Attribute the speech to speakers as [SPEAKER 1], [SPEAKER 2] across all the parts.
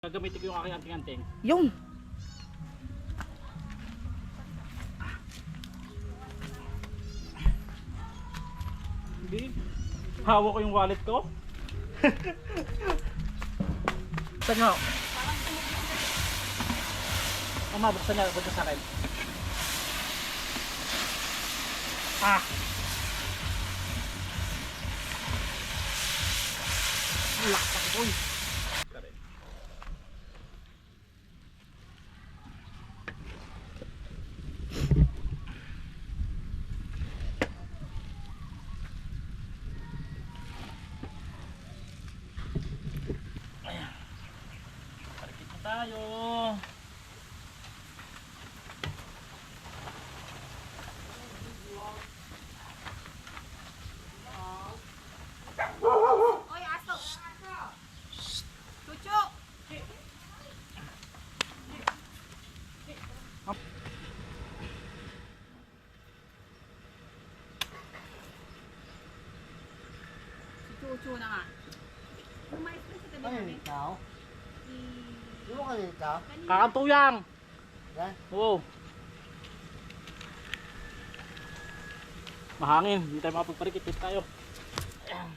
[SPEAKER 1] Gagamitin ko yung aking anting-anting.
[SPEAKER 2] Yung
[SPEAKER 1] Hindi. Hawak ko yung wallet ko. Saan nyo? Buksan niya. Buksan sa akin. Ah! Laksak ko eh. Tayo.
[SPEAKER 2] Oy, aso. Chuchu. Si Chuchu na nga. Lumayas na sa tabi
[SPEAKER 3] Ano
[SPEAKER 2] namin.
[SPEAKER 3] yung tao? Di mo kanina tao?
[SPEAKER 1] Kakantuyang.
[SPEAKER 3] Yan?
[SPEAKER 1] Oo. Mahangin. Hindi tayo makapagparikit. Dito tayo. Ayan.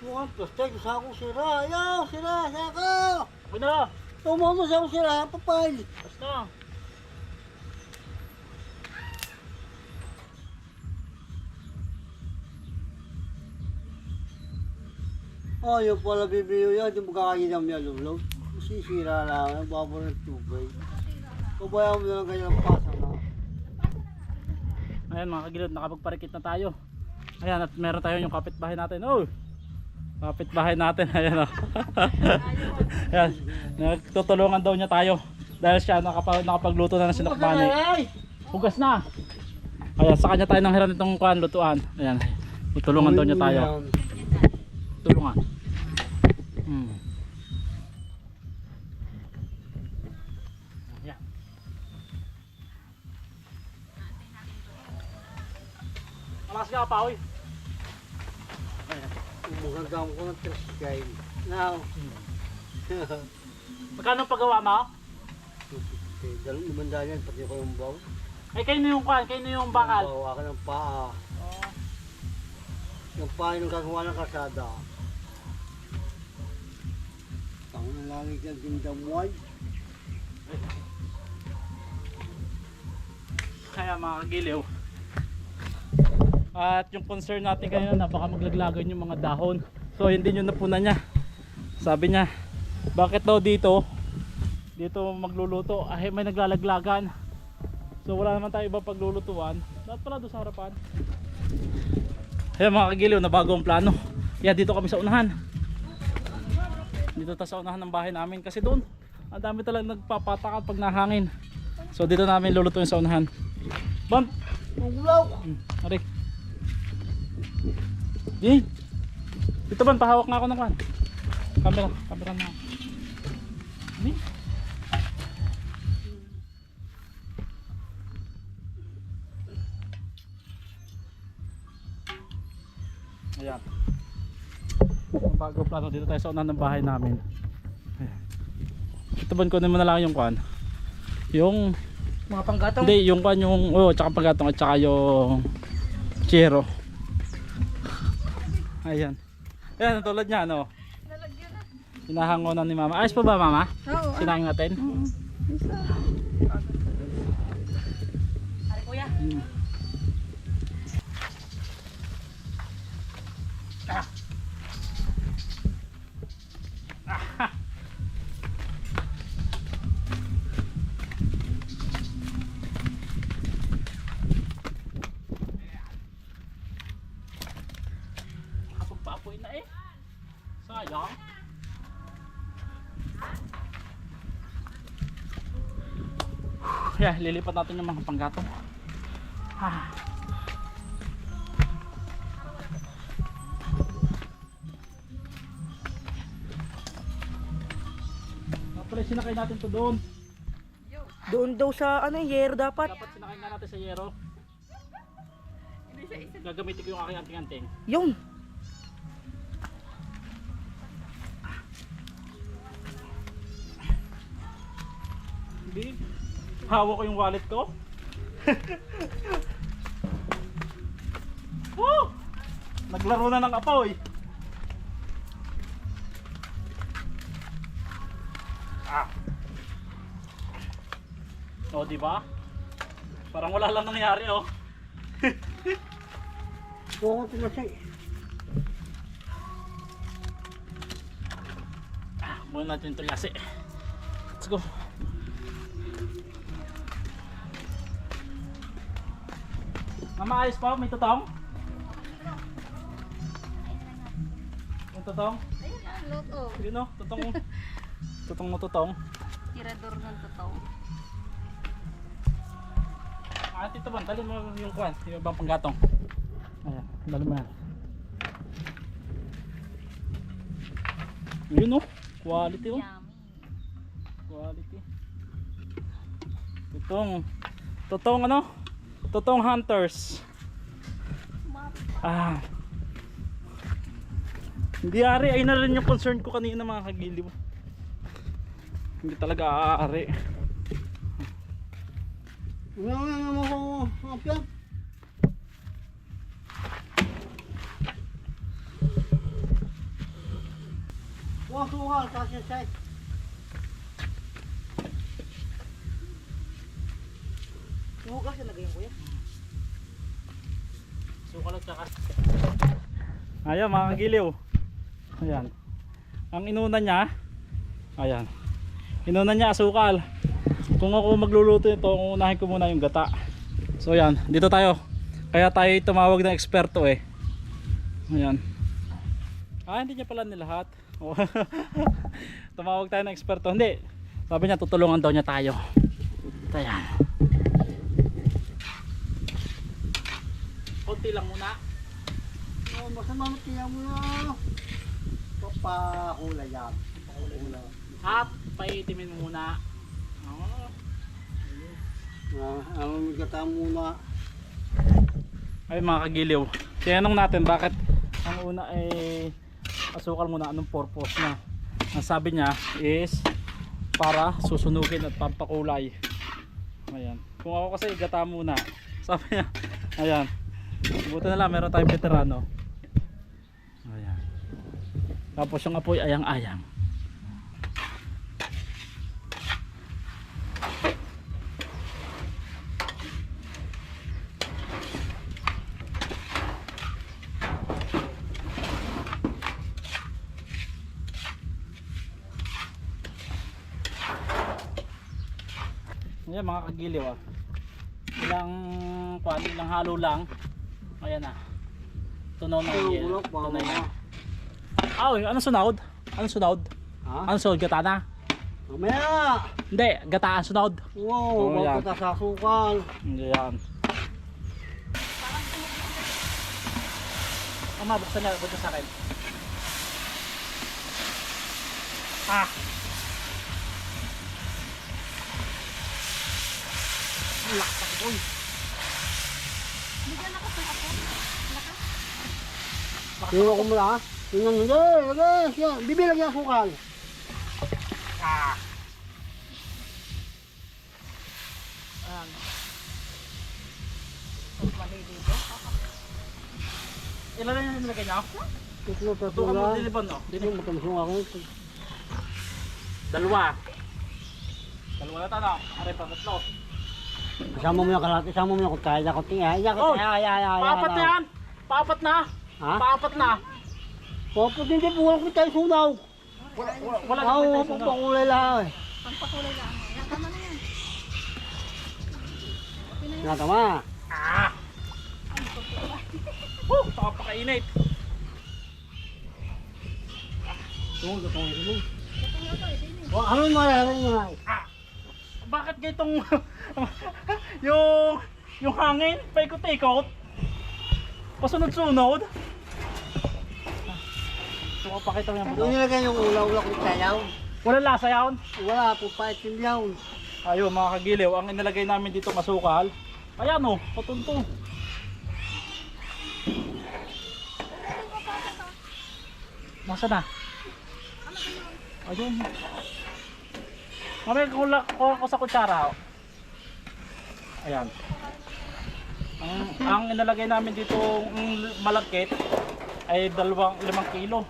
[SPEAKER 3] Mukhang plastic. Sa akong sira. Ayaw! Sira! Saka!
[SPEAKER 1] Okay na.
[SPEAKER 3] Tumama sa akong sira. Papayl!
[SPEAKER 1] Basta.
[SPEAKER 3] Ayaw pala bibiyo yan. Di mo kakaginam niya lulog. Masisira lang. Ang babo ng tubig. Pabayaan mo na lang ganyan ang pasa na.
[SPEAKER 1] Ayan mga kagilid. Nakapagparikit na tayo. Ayan. At meron tayo yung kapitbahay natin. Oh! Kapitbahay natin. Ayan o. Ayan. Nagtutulungan daw niya tayo. Dahil siya nakapagluto na ng sinukmani. Hugas na. Ayan. Sa kanya tayo nang hiram itong lutuan. Ayan. Tutulungan daw niya tayo. Tulungan. Ayan. Malakas ka pa, oy. Ayan.
[SPEAKER 3] Umagandang ko ng tricycle. Now.
[SPEAKER 1] Magkano ang paggawa mo?
[SPEAKER 3] Dalawang limandaan yan. Pati ko yung baw.
[SPEAKER 1] Ay, kayo na yung kwan, kayo na yung bakal.
[SPEAKER 3] Bawa ka ng paa. Yung paa yung gagawa ng kasada. Tango na langit yung dindamuan.
[SPEAKER 1] Kaya mga kagiliw. At yung concern natin kanina na baka maglaglagan yung mga dahon. So hindi nyo napunan niya. Sabi niya, bakit daw dito magluluto? Ay may naglalaglagan. So wala naman tayo ibang paglulutuan. Dapat pala doon sa harapan. Kaya mga kagiliw, na bago ang plano. Kaya dito kami sa unahan. Dito tayo sa unahan ng bahay namin. Kasi doon, ang dami talagang nagpapatakan pag nahangin. So dito namin lulutuin sa unahan. Bant!
[SPEAKER 3] Ulaw!
[SPEAKER 1] Ari. Di. Dito ban, pahawak nga ako ng kan. Camera na. Di. Ayan. Bago plano dito tayo sa unahan ng bahay namin. Ayan. Ito ban, kunin mo na lang yung kan. Yung
[SPEAKER 2] Mga panggatong.
[SPEAKER 1] hindi, yung kan yung tsaka paggatong at saka yung chero. Ayan. Ayan, tulad niya, no? Hinahangonan ni mama. Ayos pa ba, mama?
[SPEAKER 2] Oo.
[SPEAKER 1] Sinangin natin?
[SPEAKER 2] Ari kuya.
[SPEAKER 1] Kapagpapoy na eh. Sayang. Yeah, lilipat natin yung mga panggatong. pala sinakay natin to doon.
[SPEAKER 4] Doon daw sa ano, yero dapat.
[SPEAKER 1] Dapat sinakay na natin sa yero.
[SPEAKER 2] Hindi siya isa.
[SPEAKER 1] Gagamitin ko yung aking anting-anting.
[SPEAKER 4] Yung.
[SPEAKER 1] Hindi. Hawak ko yung wallet ko. Woo! Naglaro na ng apoy. Ah. O, di ba? Parang wala lang nangyari, oh.
[SPEAKER 3] Oo, tumasay.
[SPEAKER 1] Muna natin ito lasi. Let's go. Maayos pa? May tutong? May tutong?
[SPEAKER 2] Ayun ang loto.
[SPEAKER 1] Yun o, tutong. Tutong mo tutong.
[SPEAKER 2] Tirador ng totoo.
[SPEAKER 1] Tito Ban, dali mo yung kwan, yung ibang panggatong. Ayan, dali mo yan. Yun o, quality o.
[SPEAKER 2] Yummy.
[SPEAKER 1] Quality. Tutong ano? Tutong hunters. Hindi ari, ay na rin yung concern ko kanina mga kagiliw. Hindi talaga aari.
[SPEAKER 3] Ano mo mga piyan? Wah, suhal, kasi say.
[SPEAKER 4] Hugas na lagay yung kuya.
[SPEAKER 1] Sukal at saka. Ayan mga kagiliw. Ayan. Ang inuna niya, ayan. Inuna niya asukal. Kung ako magluluto ito, unahin ko muna yung gata. So ayan, dito tayo. Kaya tayo tumawag ng eksperto eh. Ayan. Hindi niya pala nilahat. Tumawag tayo ng eksperto. Hindi. Sabi niya tutulungan daw niya tayo. Ito yan. Konti lang muna.
[SPEAKER 3] Oh, masama mo tiyan mo na. Papakulay yan. Papakulay.
[SPEAKER 1] At paitimin mo muna.
[SPEAKER 3] Ang gata muna.
[SPEAKER 1] Ay mga kagiliw, tinanong natin bakit ang una ay asukal muna, anong purpose na. Ang sabi niya is para susunugin at pampakulay. Ayan. Kung ako kasi gata muna, sabi niya, ayan, buti na lang meron tayong veterano. Ayan. Tapos yung apoy ayang-ayang. Ayan mga kagiliw ah. Ilang halo lang. Ayan na. Tunaw na yun. Tunay na. Ano sunod? Ano sunod?
[SPEAKER 3] Ha?
[SPEAKER 1] Ano sunod? Gata na?
[SPEAKER 3] Mamaya!
[SPEAKER 1] Hindi, gataan sunod.
[SPEAKER 3] Wow,
[SPEAKER 1] Oh, yan.
[SPEAKER 3] bagkata sa asukal.
[SPEAKER 1] Ayan. Buksan niya. Buksan sa akin.
[SPEAKER 3] Tingnan ko muna ha. Tingnan mo. Lagay. Bibilag yung asukal.
[SPEAKER 1] Ayan. Ilan na yung nilagay niya? Tukan mo
[SPEAKER 3] Tutulong.
[SPEAKER 1] diliban no?
[SPEAKER 3] Dito matamasong ako.
[SPEAKER 1] Dalawa na tanong. Aray pa, tatlo.
[SPEAKER 3] Kasama mo yung kalati. Kasama mo yung kutay. Ay,
[SPEAKER 1] Paapat na yan! Paapat na!
[SPEAKER 3] Ha?
[SPEAKER 1] Paapat na!
[SPEAKER 3] Papa din din. Buwan ko tayo sunaw.
[SPEAKER 1] Wala
[SPEAKER 3] Oo,
[SPEAKER 1] na tayo
[SPEAKER 3] papakulay lang eh.
[SPEAKER 2] Pampakulay lang. Yan, tama na yan.
[SPEAKER 3] Natama.
[SPEAKER 1] Napakainit.
[SPEAKER 3] Tungo. Ano yung mga
[SPEAKER 1] Bakit gitong yung hangin paikot-ikot? Pasunod-sunod? So, pakita mo yan.
[SPEAKER 3] Yung nilagay yung ulaw ko sayaw.
[SPEAKER 1] Wala lasa yan.
[SPEAKER 3] Wala po paitim yan.
[SPEAKER 1] Ayun mga kagiliw, ang inilagay namin dito masukal. Ayan o, patunto. Nasaan na? Ayun. Mamaya kuha ko sa kutsara. Ayan. Ang inilagay namin dito malagkit ay 5 kilo.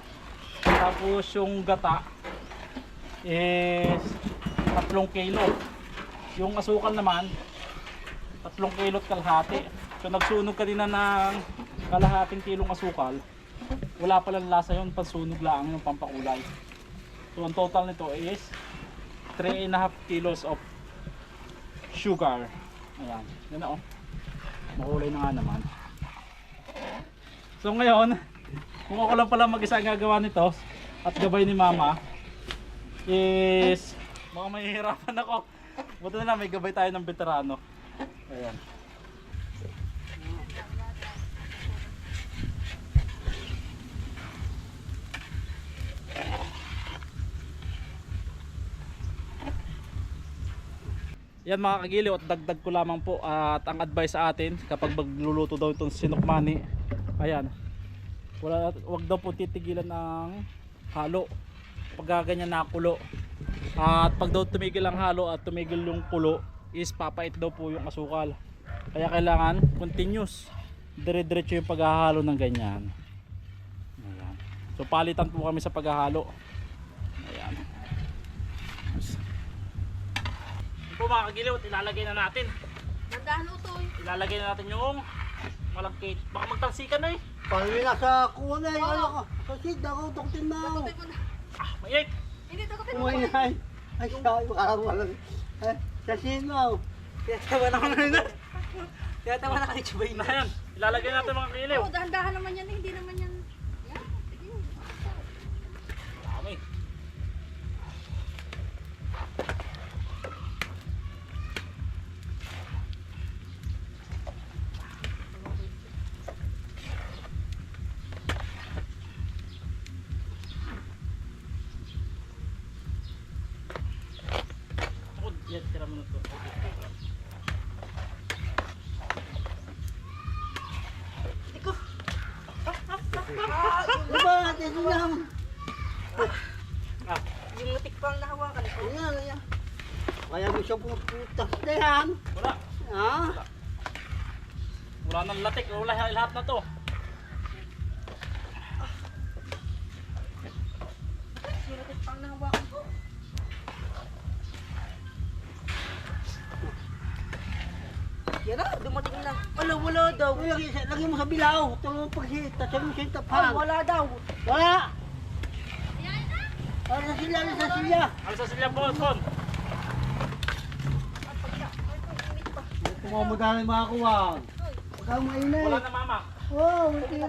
[SPEAKER 1] Tapos yung gata is 3 kilo. Yung asukal naman 3 kilo at kalahati. So nagsunog kanina ng kalahating kilong asukal. Wala palang lasa yun, pansunog lang yung pampakulay. So ang total nito is 3.5 kilos of sugar. Ayan, yun na oh. Makulay na nga naman. So ngayon, kung ako lang pala mag-isa ang gagawa nito at gabay ni mama is mga mahihirapan ako. Buti na lang may gabay tayo ng veterano. Ayan. Yan mga kagiliw, at dagdag ko lamang po at ang advice sa atin kapag magluluto daw itong sinukmani, ayan, wag daw po titigilan ng halo pag ganyan nakulo, at pag daw tumigil ang halo at tumigil yung kulo is papait daw po yung asukal. Kaya kailangan continuous, dire-diretso yung paghahalo ng ganyan. Ayan. So palitan po kami sa paghahalo. Ayan po mga kagiliw, ilalagay na natin.
[SPEAKER 2] Nandahan luto eh.
[SPEAKER 1] Ilalagay na natin yung malagkit. Baka magtalsikan na eh.
[SPEAKER 3] Palmi na sa kunay. Ano ka? Sa sid ako, tuktin na ako.
[SPEAKER 2] Tagutin mo na.
[SPEAKER 1] Mainit!
[SPEAKER 2] Hindi, tagutin mo.
[SPEAKER 3] Kumain na. Ay, sabi mo wala. Sa sid mo.
[SPEAKER 4] Tinatawa na ka na. Tinatawa na ka ni Chubay
[SPEAKER 1] Na
[SPEAKER 4] na.
[SPEAKER 1] yan. Ilalagay natin mga kagiliw.
[SPEAKER 2] Oo, dahan-dahan naman yan eh. Hindi naman yan. Yan. Sige.
[SPEAKER 1] Dami. Ako, yan, tira mo na to.
[SPEAKER 3] Diba? Ito lang.
[SPEAKER 1] Ah,
[SPEAKER 4] Yung lutik pang nahawakan ko.
[SPEAKER 3] Ayan, ayan. Kaya mo siya puputas na yan.
[SPEAKER 1] wala.
[SPEAKER 3] Ha?
[SPEAKER 1] Wala nang latik. Wala lahat na to.
[SPEAKER 2] Yung lutik pang nahawakan ko.
[SPEAKER 4] Yan na, dumating na. Wala daw.
[SPEAKER 3] Uy, lagi mo sa bilaw. Ito mo pagsita. Sabi mo siya
[SPEAKER 4] Ah,
[SPEAKER 3] tapan.
[SPEAKER 4] wala daw.
[SPEAKER 3] Wala. Ano sila, ano sa sila.
[SPEAKER 1] Ano sa silya po, Son?
[SPEAKER 3] Ito mo mo dahil makakuha. Huwag kang mainay.
[SPEAKER 1] Wala na mama.
[SPEAKER 3] Oh, tira.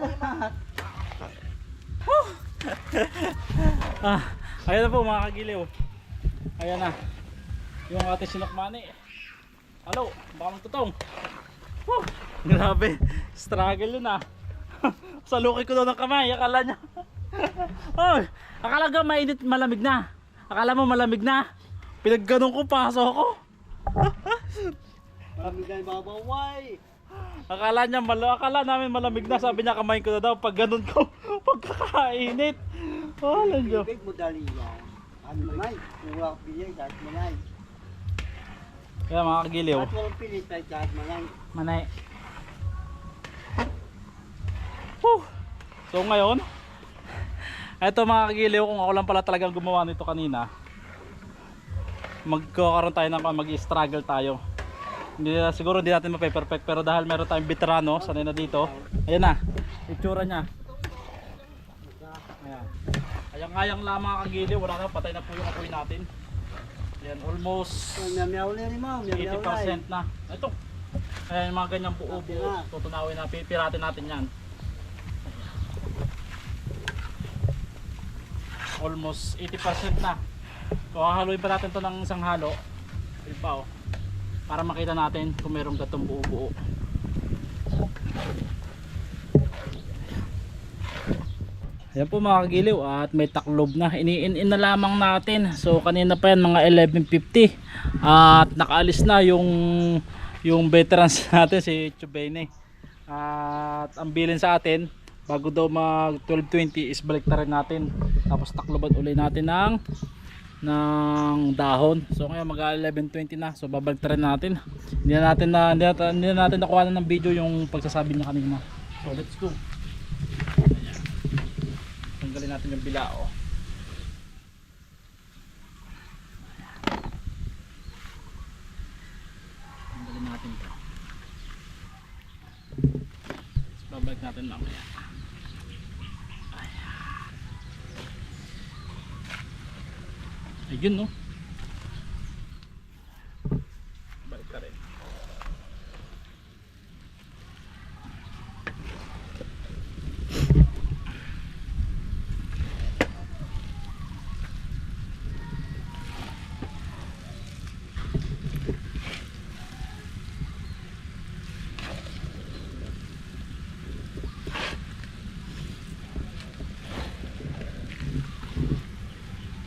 [SPEAKER 1] Ayan na po mga kagiliw. Ayan na. Yung ating sinukmani. Halo, baka magtutong. Woo! Grabe, struggle yun ah. Salukin ko daw ng kamay, akala niya. Oh, akala ka mainit, malamig na. Akala mo malamig na. Pinagganong ko, paso ako.
[SPEAKER 3] Kami dahil babaway.
[SPEAKER 1] Akala namin malamig na. Sabi niya kamain ko na daw. Pag ganun ko, pagkakainit. Oh, lanyo.
[SPEAKER 3] Bibig mo dali yan. Ano manay? Kuha ko bigay, kahit manay.
[SPEAKER 1] Kaya mga kagiliw.
[SPEAKER 3] Kahit walang pilit, kahit manay.
[SPEAKER 1] Manay. Whew. So ngayon, eto mga kagiliw, kung ako lang pala talagang gumawa nito kanina, magkakaroon tayo ng mag-struggle tayo. Siguro hindi natin mape-perfect, pero dahil meron tayong veterano, sanay na dito. Ayan na, itsura niya. Ayan. Ayang-ayang lang mga kagiliw, wala na, patay na po yung apoy natin. Ayan, almost
[SPEAKER 3] Miyaw-miyaw na rin mo, miyaw-miyaw na.
[SPEAKER 1] 80% na. Ito. Ayan, yung mga ganyang buo-buo. Tutunawin na, pipiratin natin yan. Almost 80% na. So hahaluin pa natin to ng isang halo. Yun pa oh. Para makita natin kung merong gatong buo-buo. Ayan po mga kagiliw, at may taklob na. Iniin na lamang natin. So kanina pa yan mga 11:50. At nakaalis na yung veterans natin si Chubene. At ang bilin sa atin, bago daw mag 12:20 is balik na rin natin. Tapos takloban uli natin ng dahon. So ngayon mag 11:20 na. So babalik na rin natin. Hindi na natin nakuha ng video yung pagsasabi niya kanina. So let's go. Tanggalin natin yung bilao. Tanggalin natin ito. Babalik natin mamaya. Ayun, no? Balik ka rin.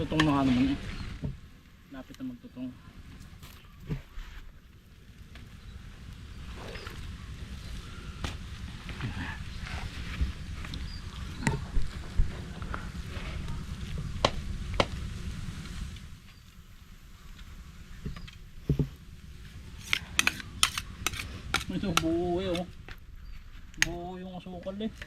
[SPEAKER 1] Tutong na nga naman eh. Lapit na magtutong. Ito buo eh oh. Buo yung asukal eh.